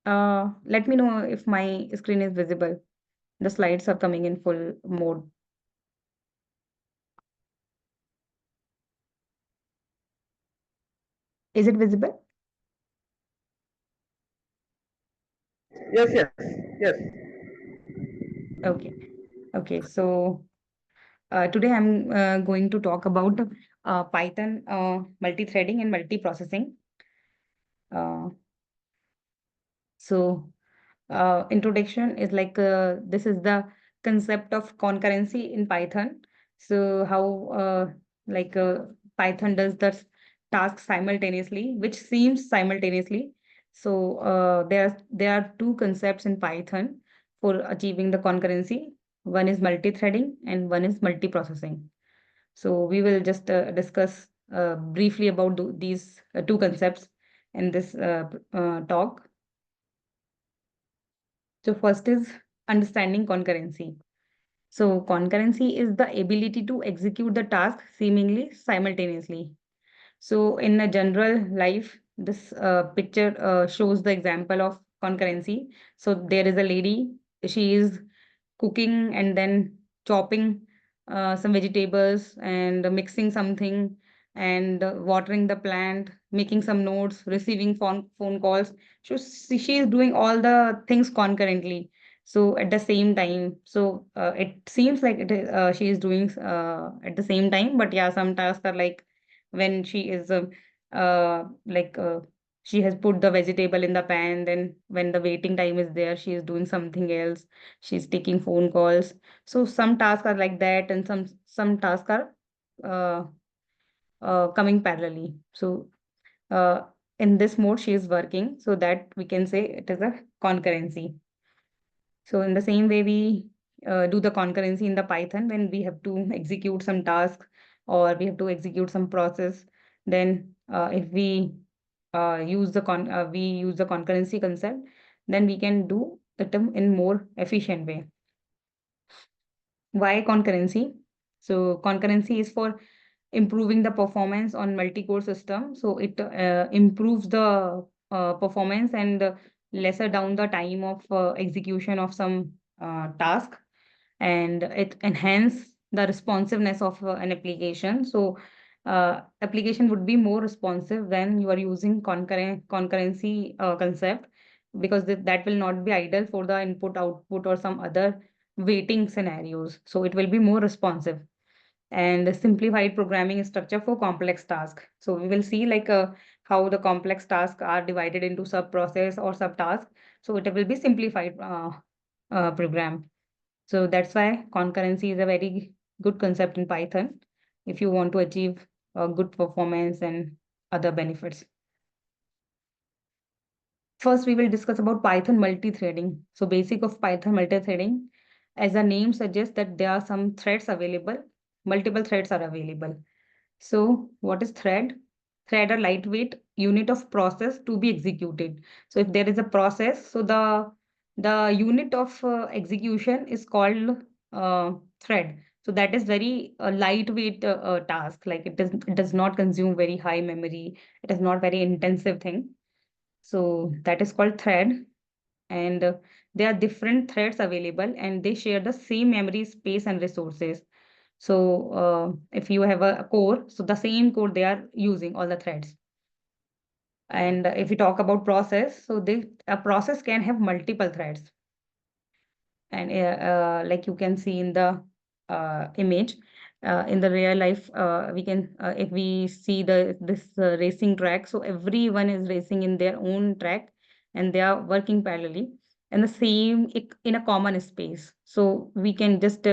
Let me know if my screen is visible. The slides are coming in full mode. Is it visible? Yes, yes, yes. Okay. Okay. So today I'm going to talk about Python multi-threading and multiprocessing. Uh, so introduction is like this is the concept of concurrency in Python. So how like Python does the task simultaneously, which seems simultaneously. So there are two concepts in Python for achieving the concurrency. One is multi-threading and one is multiprocessing. So we will just discuss briefly about these two concepts in this talk. So first is understanding concurrency. So concurrency is the ability to execute the task seemingly simultaneously. So in a general life, this picture shows the example of concurrency. So there is a lady, she is cooking and then chopping some vegetables and mixing something and watering the plant, making some notes, receiving phone calls. So she is doing all the things concurrently. So at the same time, so it seems like it is, she is doing at the same time, but yeah, some tasks are like when she is like she has put the vegetable in the pan, then when the waiting time is there, she is doing something else, she's taking phone calls. So some tasks are like that, and some tasks are uh, coming parallelly. So uh, in this mode she is working, so that we can say it is a concurrency. So in the same way, we do the concurrency in the Python when we have to execute some task or we have to execute some process. Then if we we use the concurrency concept, then we can do it in more efficient way. Why concurrency? So concurrency is for improving the performance on multi-core system. So it improves the performance and lesser down the time of execution of some task, and it enhance the responsiveness of an application. So application would be more responsive when you are using concurrency concept, because that will not be idle for the input output or some other waiting scenarios. So it will be more responsive. And simplified programming structure for complex tasks. So we will see like how the complex tasks are divided into sub process or sub task. So it will be simplified program. So that's why concurrency is a very good concept in Python if you want to achieve good performance and other benefits. First, we will discuss about Python multi-threading. So basic of Python multi-threading, as the name suggests that there are some threads available, multiple threads are available. So what is thread? Thread are lightweight unit of process to be executed. So if there is a process, so the unit of execution is called thread. So that is very lightweight task. Like it does not consume very high memory. It is not very intensive thing. So that is called thread, and there are different threads available, and they share the same memory space and resources. So if you have a core, so the same core they are using all the threads. And if we talk about process, so a process can have multiple threads. And like you can see in the image, in the real life, we can if we see this racing track, so everyone is racing in their own track, and they are working parallelly and the same in a common space. So we can just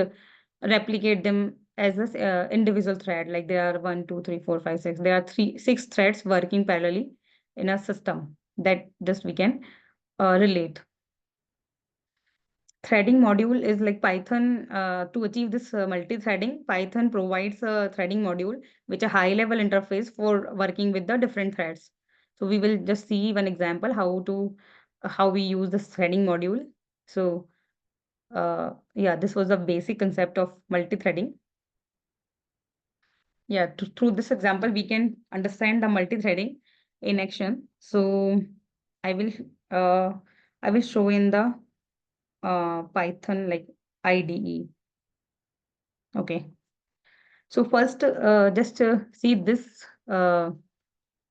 replicate them as a individual thread, like there are 1 2 3 4 5 6, there are 6 threads working parallelly in a system, that just we can relate. Threading module is like Python, to achieve this multi-threading, Python provides a threading module, which a high-level interface for working with the different threads. So we will just see one example how we use this threading module. So yeah, this was a basic concept of multi-threading. Yeah, through this example, we can understand the multi-threading in action. So I will I will show in the Python like IDE. Okay. So first, just see this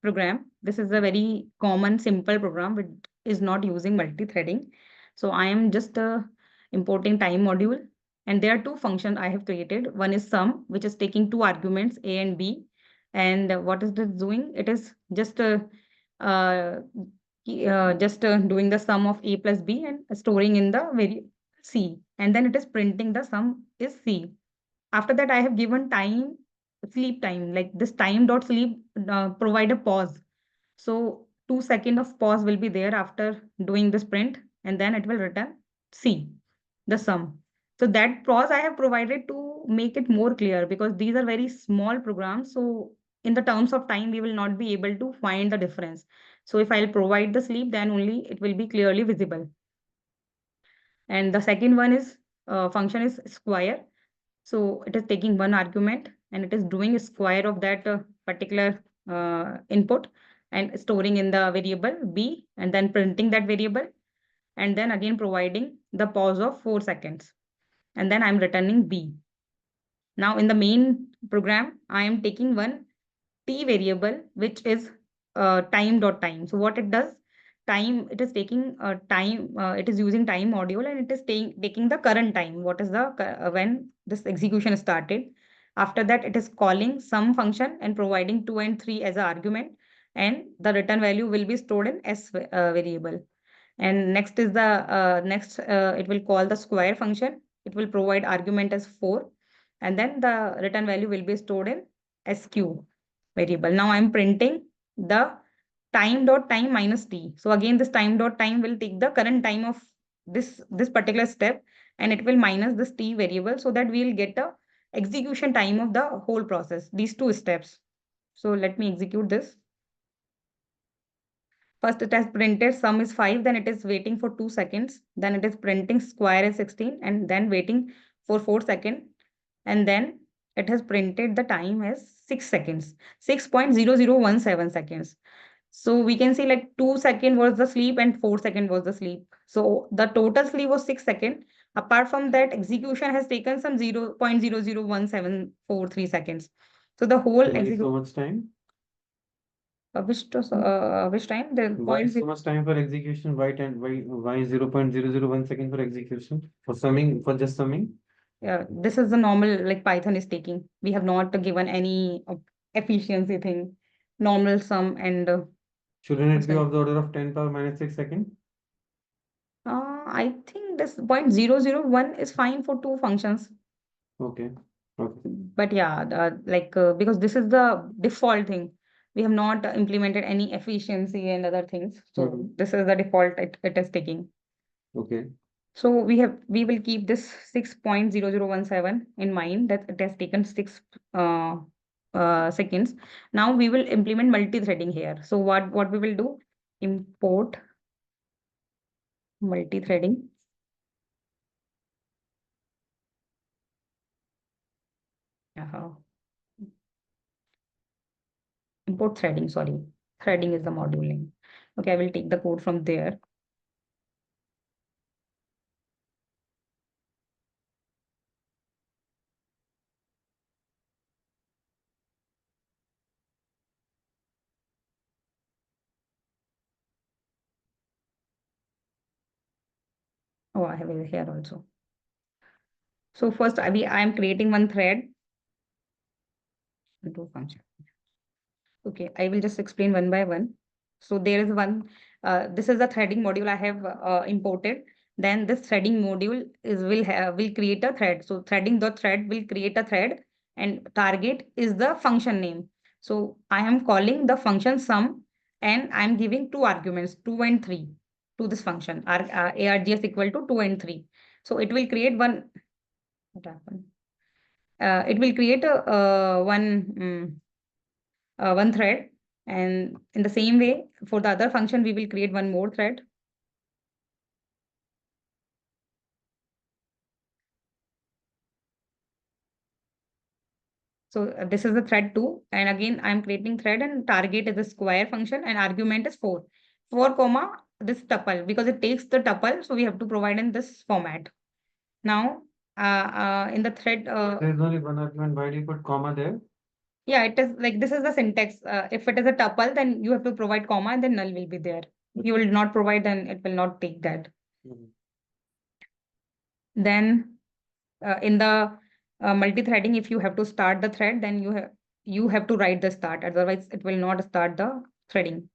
program. This is a very common, simple program which is not using multi-threading. So I am just importing time module, and there are two functions I have created. One is sum, which is taking two arguments, A and B. And what is this doing? It is uh, doing the sum of A plus B and storing in the variable C. And then it is printing the sum is C. After that, I have given time, sleep time, like this time dot sleep, provide a pause. So 2 seconds of pause will be there after doing this print, and then it will return C, the sum. So that pause I have provided to make it more clear, because these are very small programs. So in the terms of time, we will not be able to find the difference. So if I'll provide the sleep, then only it will be clearly visible. And the second one is function is square. So it is taking one argument and it is doing a square of that particular input and storing in the variable B, and then printing that variable, and then again providing the pause of 4 seconds. And then I'm returning B. Now in the main program, I am taking one T variable, which is time dot time. So what it does, time, it is taking time, it is using time module, and it is taking the current time. What is the when this execution started. After that, it is calling some function and providing 2 and 3 as an argument, and the return value will be stored in S variable. And next is the it will call the square function. It will provide argument as 4, and then the return value will be stored in SQ variable. Now I'm printing the time dot time minus t. So again, this time dot time will take the current time of this particular step, and it will minus this t variable, so that we'll get the execution time of the whole process, these two steps. So let me execute this. First, it has printed sum is 5, then it is waiting for 2 seconds. Then it is printing square is 16, and then waiting for 4 seconds. And then it has printed the time as 6 seconds, 6.0017 seconds. So we can see like 2 seconds was the sleep and 4 seconds was the sleep. So the total sleep was 6 seconds. Apart from that, execution has taken some 0.001743 seconds. So the whole Why so execution, much time? which time? The Why point so much time for execution? Why 0.001 second for execution? For summing, for just summing? Yeah, this is the normal like Python is taking. We have not given any efficiency thing, normal sum and Shouldn't it be sorry. of the order of 10 power minus 6 second? I think this 0.001 is fine for two functions. Okay. Okay. But yeah, because this is the default thing. We have not implemented any efficiency and other things. So Mhm. this is the default it is taking. Okay. So we will keep this 6.0017 in mind, that it has taken 6 uh, seconds. Now we will implement multi-threading here. So what we will do? Import multi-threading. Uh, Import threading, sorry. Threading is the module name. Okay, I will take the code from there. Oh, I have it here also. So first I am creating one thread into function. Okay, I will just explain one by one. So there is one, this is the threading module I have imported. Then this threading module will create a thread. So threading the thread will create a thread, and target is the function name. So I am calling the function sum, and I am giving two arguments, 2 and 3 to this function, args equal to 2 and 3. So it will create one, what happened? It will create a one thread, and in the same way for the other function we will create one more thread. So this is the thread 2, and again I'm creating thread, and target is a square function and argument is 4, 4 comma this tuple because it takes the tuple, so we have to provide in this format. Now, in the thread, There's only one argument. Why do you put comma there? yeah, it is like this is the syntax. If it is a tuple, then you have to provide comma and then null will be there. If you will not provide, then it will not take that. Mhm. Then in the multi-threading, if you have to start the thread, then you have to write the start. Otherwise, it will not start the threading.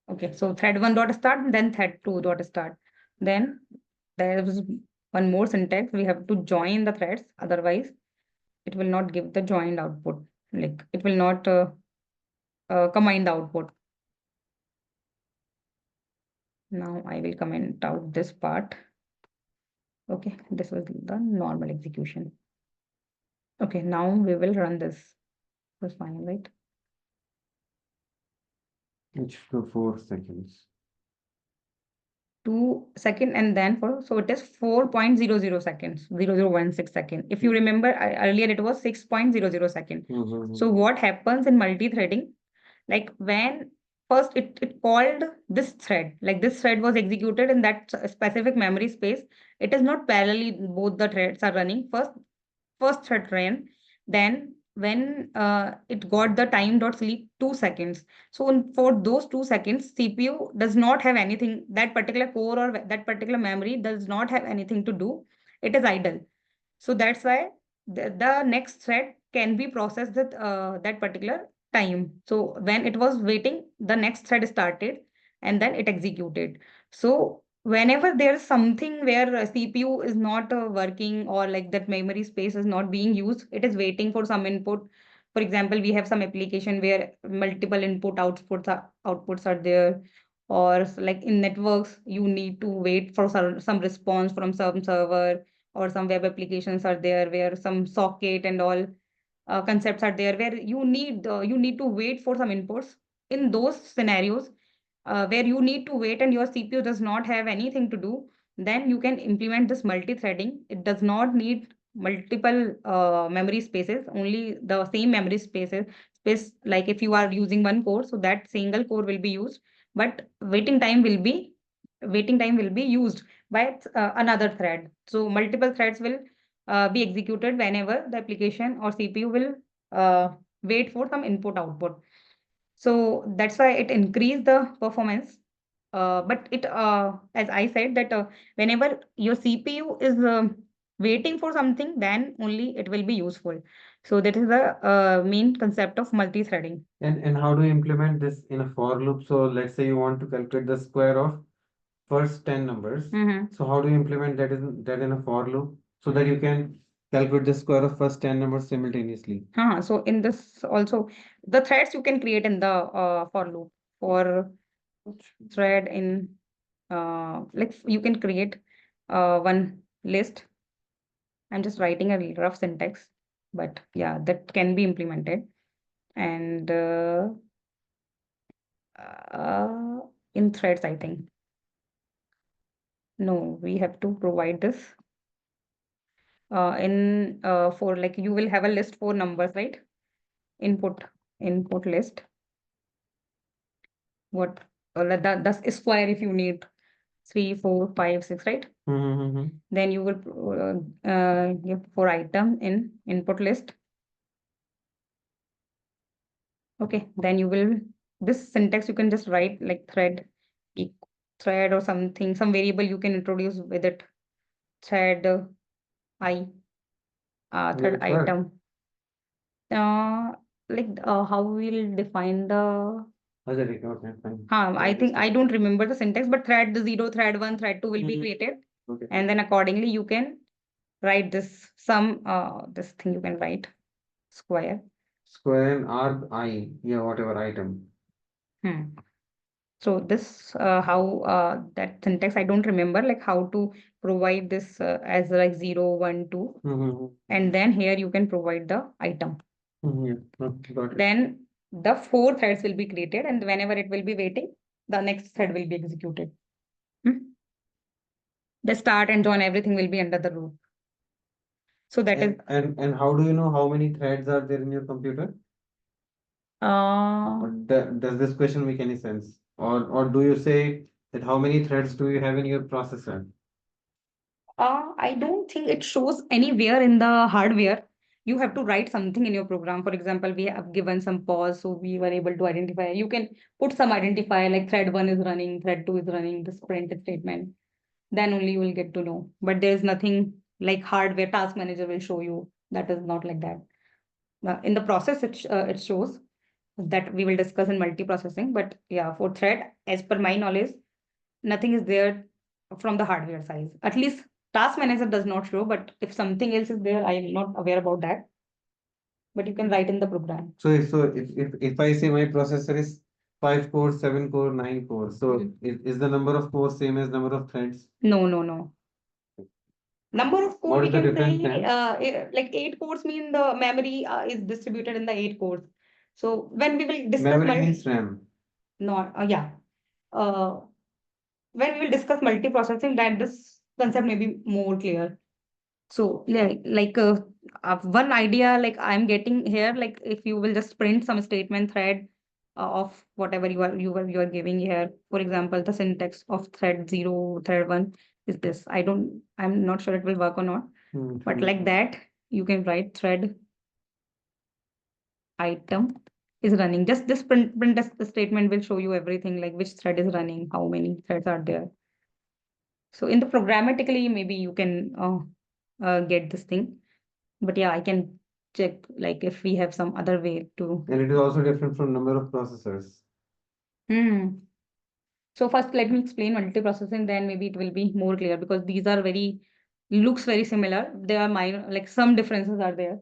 Okay, so thread 1 dot start, then thread 2 dot start. Then there is one more syntax. We have to join the threads. Otherwise, it will not give the joined output. Like it will not combine the output. Now I will comment out this part. Okay, this was the normal execution. Okay, now we will run this. That's fine, right? Which for 4 seconds. 2 seconds and then so it is 4.00 seconds, 0016 seconds. If you remember earlier it was 6.00 seconds. So what happens in multi-threading, like when first it called this thread, like this thread was executed in that specific memory space. It is not parallelly both the threads are running. First thread ran, then when it got the time dot sleep 2 seconds. So for those 2 seconds, CPU does not have anything, that particular core or that particular memory does not have anything to do. It is idle. So that's why the next thread can be processed at that particular time. So when it was waiting, the next thread started and then it executed. So whenever there's something where a CPU is not working or like that memory space is not being used, it is waiting for some input. For example, we have some application where multiple outputs are there, or like in networks, you need to wait for some response from some server, or some web applications are there where some socket and all concepts are there where you need to wait for some inputs. In those scenarios where you need to wait and your CPU does not have anything to do, then you can implement this multi-threading. It does not need multiple memory spaces, only the same memory space. Like if you are using one core, so that single core will be used, but waiting time will be used by another thread. So multiple threads will be executed whenever the application or CPU will wait for some input output. So that's why it increased the performance. But as I said, that whenever your CPU is waiting for something, then only it will be useful. So that is the main concept of multi-threading. And how do you implement this in a for loop? So let's say you want to calculate the square of first 10 numbers. So how do you implement that in a for loop so that you can calculate the square of first 10 numbers simultaneously? So in this also, the threads you can create in the for loop. For thread in like you can create one list. I'm just writing a rough syntax, but yeah, that can be implemented. And uh, in threads, I think. No, we have to provide this in for like you will have a list for numbers, right? Input list. What the square if you need 3, 4, 5, 6, right? Then you will give for item in input list. Okay, then you will this syntax you can just write like thread or something, some variable you can introduce with it. Thread I thread item. Like how we'll define the Okay, fine. I think I don't remember the syntax, but thread 0, thread 1, thread 2 will be created. Okay. And then accordingly you can write this this thing you can write square. Square and arc I, yeah, whatever item. So this how that syntax I don't remember, like how to provide this as like 0, 1, 2. And then here you can provide the item. Got it. Then the 4 threads will be created, and whenever it will be waiting, the next thread will be executed. The start and join, everything will be under the root. So that is And how do you know how many threads are there in your computer? Does this question make any sense? Or do you say that how many threads do you have in your processor? I don't think it shows anywhere in the hardware. You have to write something in your program. For example, we have given some pause, so we were able to identify. You can put some identifier like thread 1 is running, thread 2 is running, this print statement. Then only you will get to know. But there's nothing like hardware task manager will show you. That is not like that. In the process, it shows that we will discuss in multiprocessing. But yeah, for thread, as per my knowledge, nothing is there from the hardware side. At least task manager does not show, but if something else is there, I am not aware about that. But you can write in the program. So if I say my processor is 5 core, 7 core, 9 core, so is the number of cores same as number of threads? No, no, no. Number of cores, What we is the can difference say, then? like 8 cores mean the memory is distributed in the 8 cores. So when we will discuss Memory means RAM. no, yeah. When we will discuss multiprocessing, that this concept may be more clear. So one idea like I'm getting here, like if you will just print some statement thread of whatever you are giving here. For example, the syntax of thread 0, thread 1 is this. I'm not sure it will work or not, but like that, you can write thread item is running. Just this print statement will show you everything, like which thread is running, how many threads are there. So in the programmatically, maybe you can get this thing. But yeah, I can check like if we have some other way to. And it is also different from number of processors. So first, let me explain multiprocessing, then maybe it will be more clear because these are looks very similar. There are minor, like some differences are there.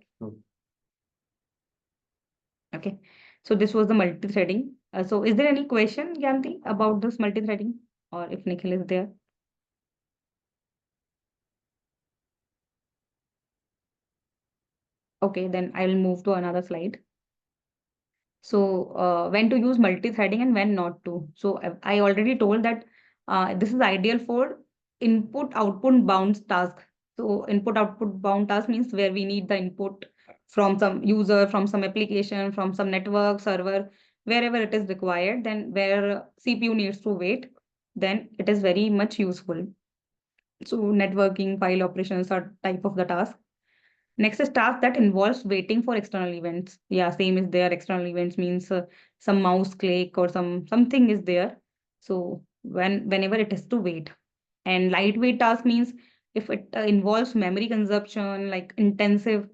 Okay. So this was the multi-threading. So is there any question, Gyanti, about this multi-threading? Or if Nikhil is there? Okay, then I will move to another slide. So when to use multi-threading and when not to. So I already told that this is ideal for input-output bound task. So input-output bound task means where we need the input from some user, from some application, from some network server, wherever it is required, then where CPU needs to wait, then it is very much useful. So networking, file operations are type of the task. Next is task that involves waiting for external events. Yeah, same is there. External events means some mouse click or something is there. So whenever it has to wait. And lightweight task means if it involves memory consumption, like intensive,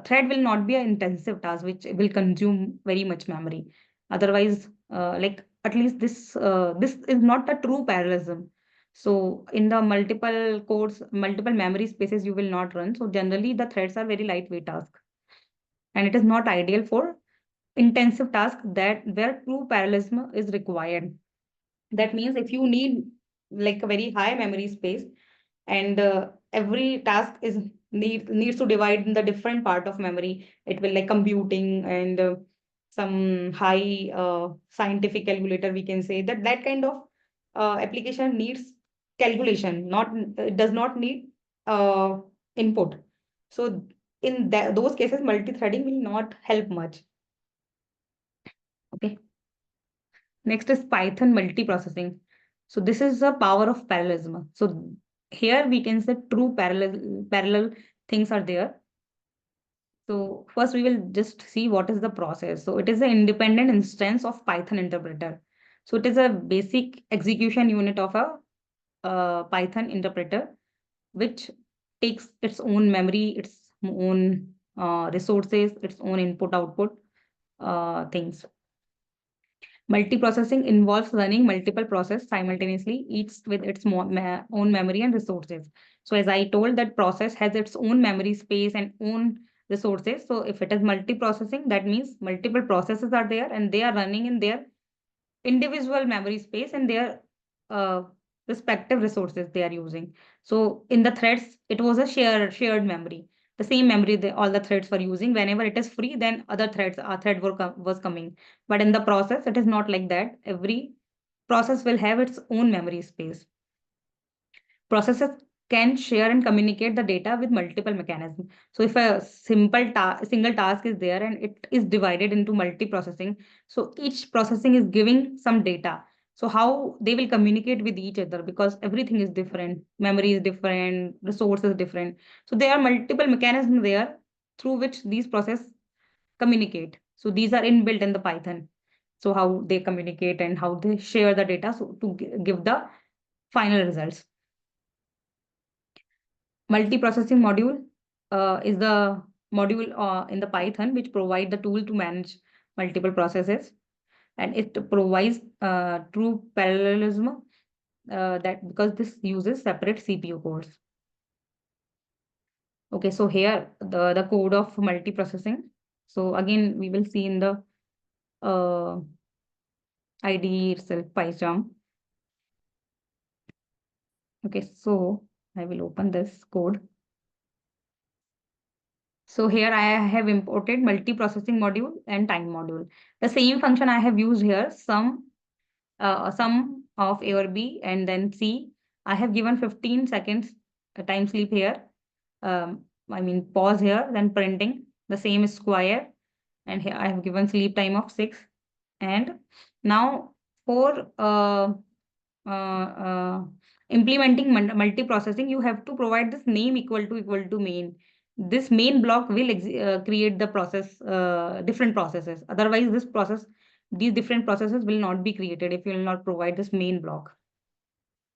thread will not be an intensive task which will consume very much memory. Otherwise, like at least this is not a true parallelism. So in the multiple cores, multiple memory spaces, you will not run. So generally, the threads are very lightweight task, and it is not ideal for intensive task that where true parallelism is required. That means if you need like a very high memory space, and every task needs to divide in the different part of memory. It will like computing and some high scientific calculator, we can say that kind of application needs calculation, not it does not need input. So in those cases, multi-threading will not help much. Okay. Next is Python multiprocessing. So this is the power of parallelism. So here we can say true parallel things are there. So first we will just see what is the process. So it is an independent instance of Python interpreter. So it is a basic execution unit of a Python interpreter, which takes its own memory, its own resources, its own input output things. Multiprocessing involves running multiple processes simultaneously, each with its own memory and resources. So as I told, that process has its own memory space and own resources. So if it is multiprocessing, that means multiple processes are there and they are running in their individual memory space and their uh, respective resources they are using. So in the threads, it was a shared memory. The same memory all the threads were using. Whenever it is free, then other threads, was coming. But in the process, it is not like that. Every process will have its own memory space. Processes can share and communicate the data with multiple mechanisms. So if a single task is there and it is divided into multi-processing, so each processing is giving some data. So how they will communicate with each other, because everything is different, memory is different, resource is different. So there are multiple mechanisms there through which these processes communicate. So these are inbuilt in the Python. So how they communicate and how they share the data, so to give the final results. Multiprocessing module is the module in the Python which provide the tool to manage multiple processes, and it provides true parallelism, that because this uses separate CPU cores. Okay, so here the code of multiprocessing. So again, we will see in the IDE itself, PyCharm. Okay, so I will open this code. So here I have imported multiprocessing module and time module. The same function I have used here, sum of A or B and then C. I have given 15 seconds time sleep here. I mean pause here, then printing. The same is square, and here I have given sleep time of 6. And now for implementing multiprocessing, you have to provide this name equal to main. This main block will create the process, different processes. Otherwise, these different processes will not be created if you will not provide this main block.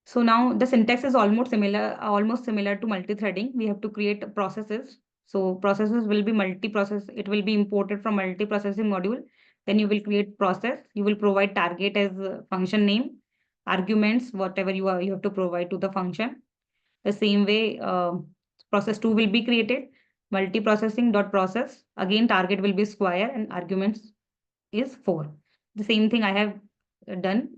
So now the syntax is almost similar to multi-threading. We have to create processes. So processes will be multi-process. It will be imported from multi-processing module. Then you will create process. You will provide target as function name, arguments, whatever you have to provide to the function. The same way, process 2 will be created. Multiprocessing dot process. Again, target will be square and arguments is 4. The same thing I have done.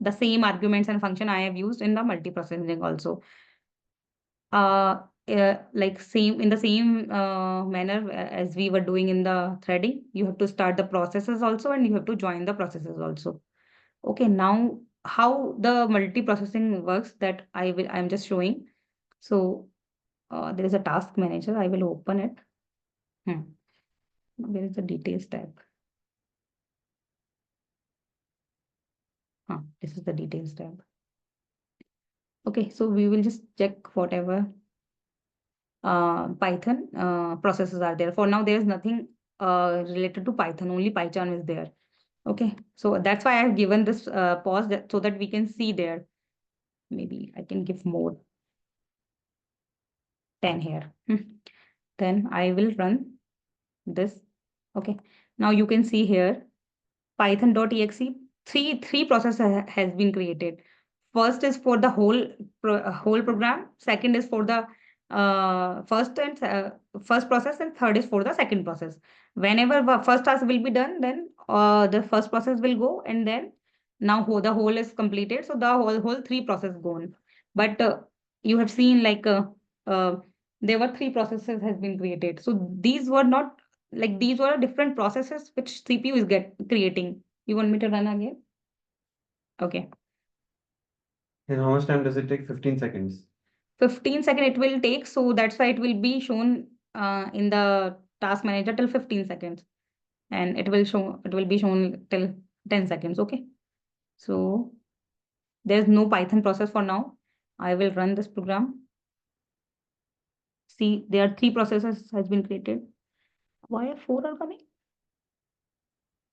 The same arguments and function I have used in the multiprocessing also. Like same in the same manner as we were doing in the threading, you have to start the processes also and you have to join the processes also. Okay, now how the multiprocessing works, that I'm just showing. So there is a task manager. I will open it. Where is the details tab? This is the details tab. Okay, so we will just check whatever Python processes are there. For now, there is nothing related to Python, only PyCharm is there. Okay, so that's why I have given this pause so that we can see there. Maybe I can give more. 10 here. Then I will run this. Okay, now you can see here python.exe, three processes has been created. First is for the whole program. Second is for the first process, and third is for the second process. Whenever the first task will be done, then the first process will go, and then now the whole is completed. So the whole three process gone. But you have seen like there were three processes has been created. So these were not like these were different processes which CPU is creating. You want me to run again? Okay. And how much time does it take? 15 seconds. 15 seconds it will take. So that's why it will be shown in the task manager till 15 seconds. And it will be shown till 10 seconds. Okay. So there's no Python process for now. I will run this program. See, there are three processes has been created. Why 4 are coming?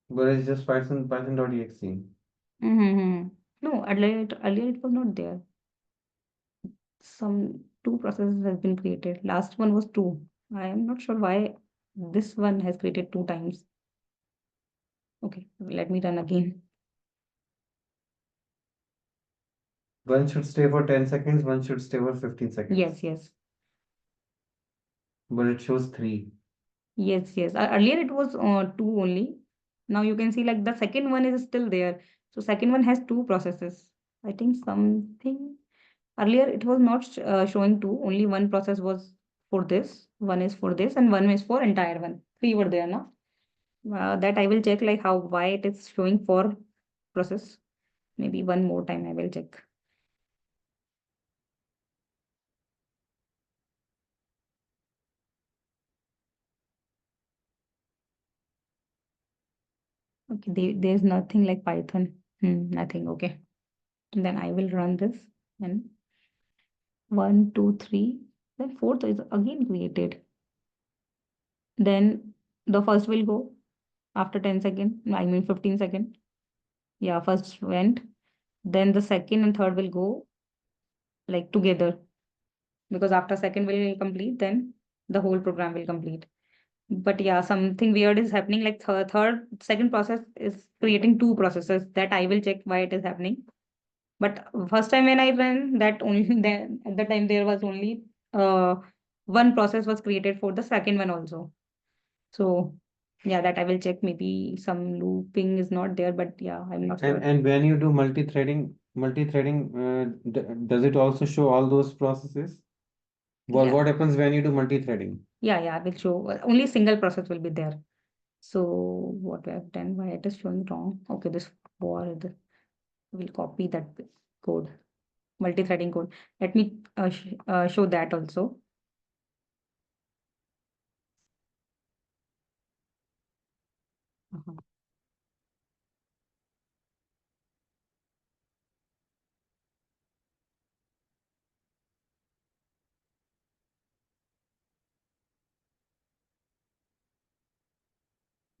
But it's just python.exe. No, earlier it was not there. Some 2 processes has been created. Last one was 2. I am not sure why this one has created 2 times. Okay, let me run again. One should stay for 10 seconds, one should stay for 15 seconds. Yes. But it shows 3. Yes. Earlier it was 2 only. Now you can see like the second one is still there. So second one has 2 processes. I think something earlier it was not showing 2. Only one process was for this. One is for this and one is for entire one. 3 were there now. That I will check like why it is showing 4 process. Maybe one more time I will check. Okay, there's nothing like Python. Nothing. Okay. Then I will run this and 1, 2, 3. Then fourth is again created. Then the first will go after 10 seconds. I mean 15 seconds. Yeah, first went. Then the second and third will go like together, because after second will complete, then the whole program will complete. But yeah, something weird is happening, like second process is creating two processes. That I will check why it is happening. But first time when I ran that, only then at the time there was only one process was created for the second one also. So yeah, that I will check. Maybe some looping is not there, but yeah, I'm not sure. And when you do multi-threading, does it also show all those processes? Well, Yeah. what happens when you do multi-threading? Yeah, I will show. Only single process will be there. So what we have done, why it is showing wrong? Okay, this board will copy that code, multi-threading code. Let me show that also. Uh-huh.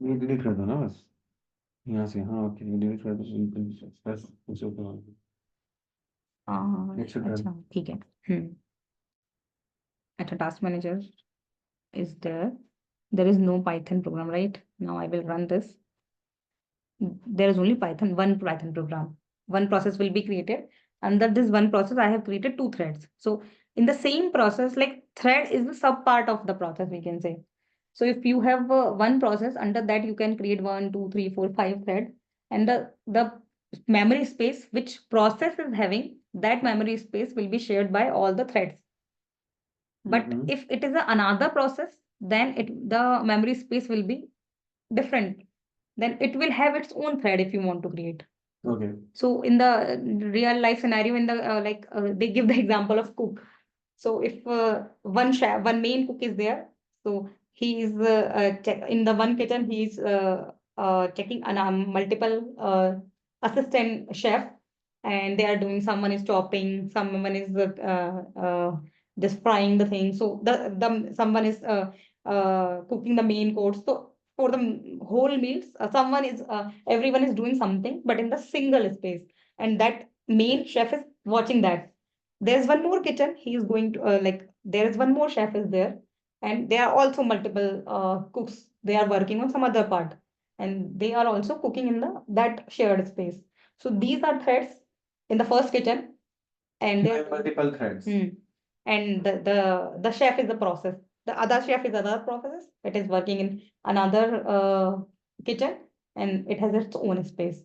ये delete कर दो ना बस यहाँ से हाँ okay delete कर दो बस कुछ ऊपर It should run. अच्छा ठीक है अच्छा task manager is there. There is no Python program, right? Now I will run this. There is only one Python program. One process will be created. Under this one process, I have created two threads. So in the same process, like thread is the sub part of the process, we can say. So if you have one process, under that you can create 1, 2, 3, 4, 5 thread, and the memory space which process is having, that memory space will be shared by all the threads. But if it is another process, then the memory space will be different. Then it will have its own thread if you want to create. Okay. So in the real life scenario, in the they give the example of cook. So if one main cook is there, so he is in the one kitchen, he is checking multiple assistant chef, and they are doing. Someone is chopping, someone is just frying the thing. So the someone is cooking the main course. So for the whole meals, everyone is doing something, but in the single space, and that main chef is watching that. There's one more kitchen. He is going to there is one more chef is there, and there are also multiple cooks. They are working on some other part, and they are also cooking in that shared space. So these are threads in the first kitchen, and You there have multiple threads. And the chef is the process. The other chef is another process. It is working in another kitchen, and it has its own space.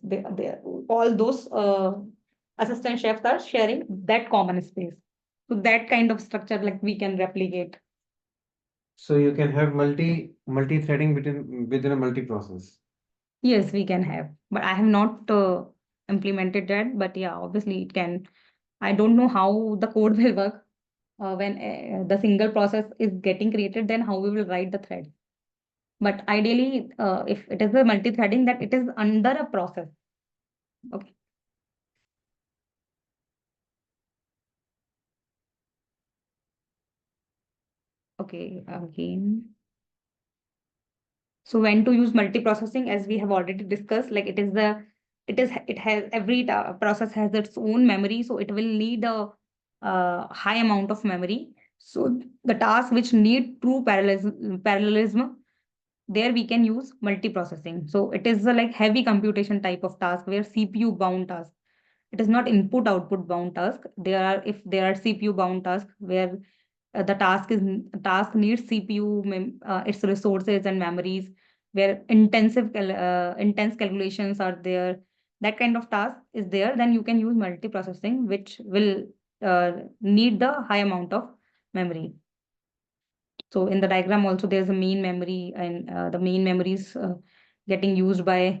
All those assistant chefs are sharing that common space. So that kind of structure, like we can replicate. So you can have multi-threading within a multi-process. Yes, we can have, but I have not implemented that. But yeah, obviously it can. I don't know how the code will work when the single process is getting created. Then how we will write the thread. But ideally, if it is a multi-threading, that it is under a process. Okay. Okay, again. So when to use multiprocessing, as we have already discussed, like it has every process has its own memory, so it will need a high amount of memory. So the tasks which need true parallelism, there we can use multiprocessing. So it is a like heavy computation type of task where CPU bound task. It is not input output bound task. If there are CPU bound tasks where the task needs CPU, its resources and memories, where intense calculations are there. That kind of task is there. Then you can use multiprocessing, which will need the high amount of memory. So in the diagram also, there's a main memory, and the main memory is getting used by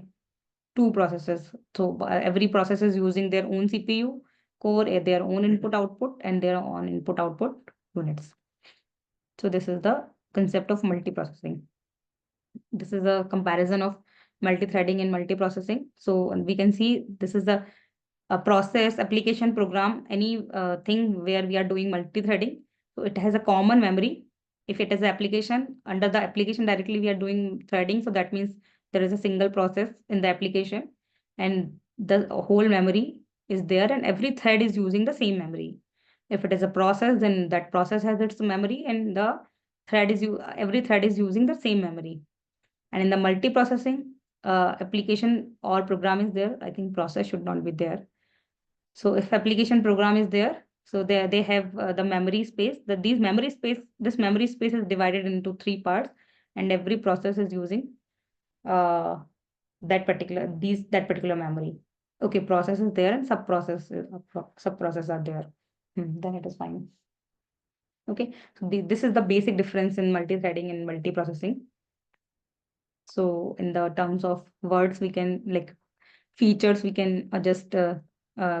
two processes. So every process is using their own CPU core, their own input output, and their own input output units. So this is the concept of multiprocessing. This is a comparison of multi-threading and multiprocessing. So we can see this is the a process, application, program, any thing where we are doing multi-threading. So it has a common memory. If it is an application, under the application directly we are doing threading. So that means there is a single process in the application and the whole memory is there and every thread is using the same memory. If it is a process, then that process has its memory and the every thread is using the same memory. And in the multiprocessing application or program is there, I think process should not be there. So if application program is there, so they have the memory space. This memory space is divided into three parts, and every process is using uh, that particular memory. Okay, process is there and sub process are there. Then it is fine. Okay, so this is the basic difference in multi-threading and multiprocessing. So in the terms of words, we can like features, we can just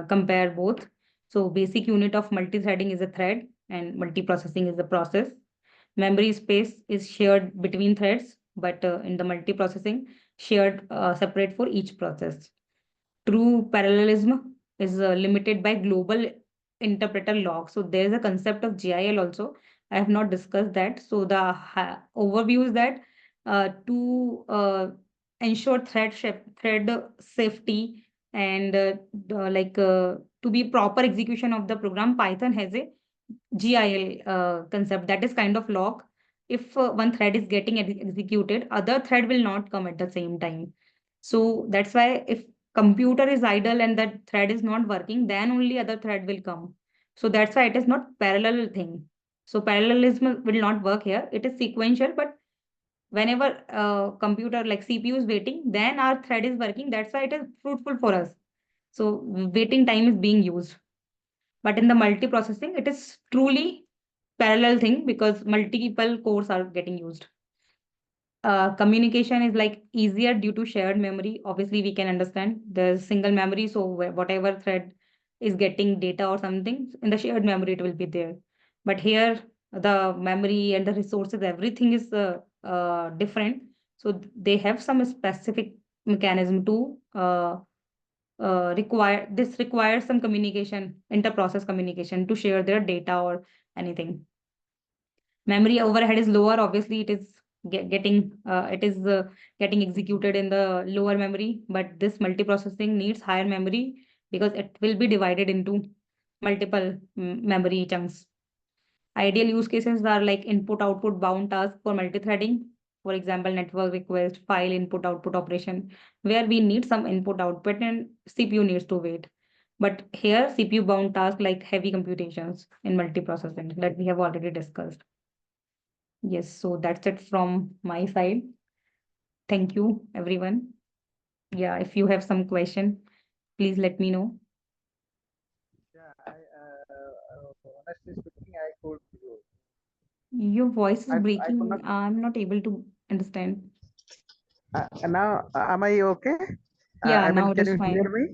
compare both. So basic unit of multi-threading is a thread and multiprocessing is the process. Memory space is shared between threads, but in the multiprocessing, shared separate for each process. True parallelism is limited by global interpreter lock. So there is a concept of GIL also. I have not discussed that. So the overview is that to ensure thread safety and to be proper execution of the program, Python has a GIL concept that is kind of lock. If one thread is getting executed, other thread will not come at the same time. So that's why if computer is idle and that thread is not working, then only other thread will come. So that's why it is not parallel thing. So parallelism will not work here. It is sequential, but whenever computer like CPU is waiting, then our thread is working. That's why it is fruitful for us. So waiting time is being used. But in the multiprocessing, it is truly parallel thing because multiple cores are getting used. Communication is like easier due to shared memory. Obviously, we can understand there's single memory, so whatever thread is getting data or something in the shared memory, it will be there. But here, the memory and the resources, everything is different. So they have some specific mechanism to requires some communication, inter-process communication to share their data or anything. Memory overhead is lower. Obviously, it is getting executed in the lower memory, but this multiprocessing needs higher memory because it will be divided into multiple memory chunks. Ideal use cases are like input-output bound task for multi-threading. For example, network request, file input-output operation, where we need some input-output and CPU needs to wait. But here, CPU bound task like heavy computations in multiprocessing that we have already discussed. Yes, so that's it from my side. Thank you, everyone. Yeah, if you have some question, please let me know. Yeah, honestly speaking, I could. Your voice is I could not. breaking. I'm not able to understand. Now, am I okay? Yeah, I now mean, it can is you hear fine. me?